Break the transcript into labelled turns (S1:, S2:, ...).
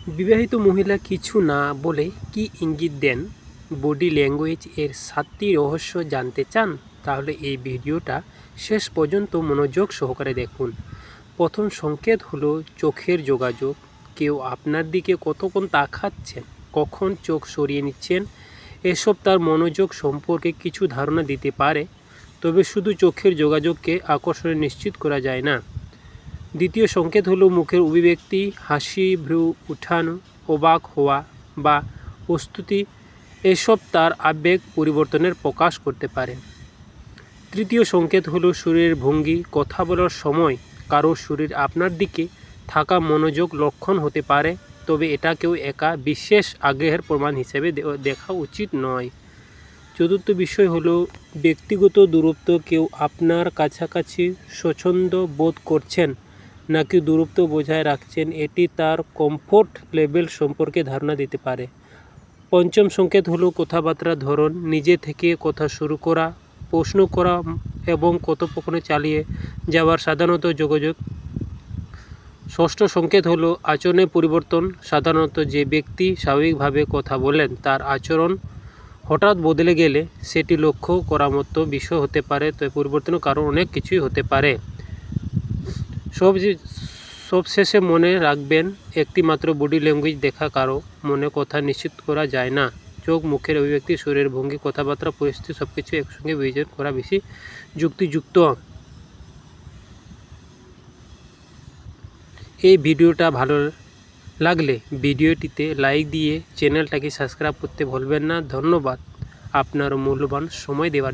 S1: বিবাহিত মহিলা কিছু না বলে কি ইঙ্গিত দেন? বডি ল্যাঙ্গুয়েজ এর 7টি রহস্য জানতে চান? তাহলে এই ভিডিওটা শেষ পর্যন্ত মনোযোগ সহকারে দেখুন। প্রথম সংকেত হলো চোখের যোগাযোগ। কেউ আপনার দিকে কতক্ষণ তাকাচ্ছেন, কখন চোখ সরিয়ে নিচ্ছেন, এসব তার মনোযোগ সম্পর্কে কিছু ধারণা দিতে পারে। তবে শুধু চোখের যোগাযোগকে আকর্ষণে নিশ্চিত করা যায় না। দ্বিতীয় সংকেত হলো মুখের অভিব্যক্তি, হাসি, ভ্রু উঠানো, অবাক হওয়া বা প্রস্তুতি, এসব তার আবেগ পরিবর্তনের প্রকাশ করতে পারে। তৃতীয় সংকেত হলো শরীরের ভঙ্গি। কথা বলার সময় কারো শরীর আপনার দিকে থাকা মনোযোগ লক্ষণ হতে পারে, তবে এটাকেও একা বিশেষ আগ্রহের প্রমাণ হিসেবে দেখা উচিত নয়। চতুর্থ বিষয় হলো ব্যক্তিগত দূরত্ব। কেউ আপনার কাছাকাছি স্বচ্ছন্দ বোধ করছেন নাকি দূরত্ব বজায় রাখছেন, এটি তার কমফোর্ট লেভেল সম্পর্কে ধারণা দিতে পারে। পঞ্চম সংকেত হলো কথাবার্তার ধরন। নিজে থেকে কথা শুরু করা, প্রশ্ন করা এবং কথোপকথনে চালিয়ে যাওয়ার সাধারণত যোগাযোগ। ষষ্ঠ সংকেত হলো আচরণের পরিবর্তন। সাধারণত যে ব্যক্তি স্বাভাবিকভাবে কথা বলেন তার আচরণ হঠাৎ বদলে গেলে সেটি লক্ষ্য করার মতো বিষয় হতে পারে। তো পরিবর্তনের কারণ অনেক কিছুই হতে পারে। সবশেষে মনে রাখবেন, একটি মাত্র বডি ল্যাঙ্গুয়েজ দেখা কারো মনে কথা নিশ্চিত করা যায় না। চোখ, মুখের অভিব্যক্তি, শরীরের ভঙ্গি, কথাবার্তা, পরিস্থিতি সবকিছু একসঙ্গে বিবেচনা করা বেশি যুক্তিযুক্ত। এই ভিডিওটা ভালো লাগলে ভিডিওটিতে লাইক দিয়ে চ্যানেলটাকে সাবস্ক্রাইব করতে ভুলবেন না। ধন্যবাদ আপনার মূল্যবান সময় দেওয়ার।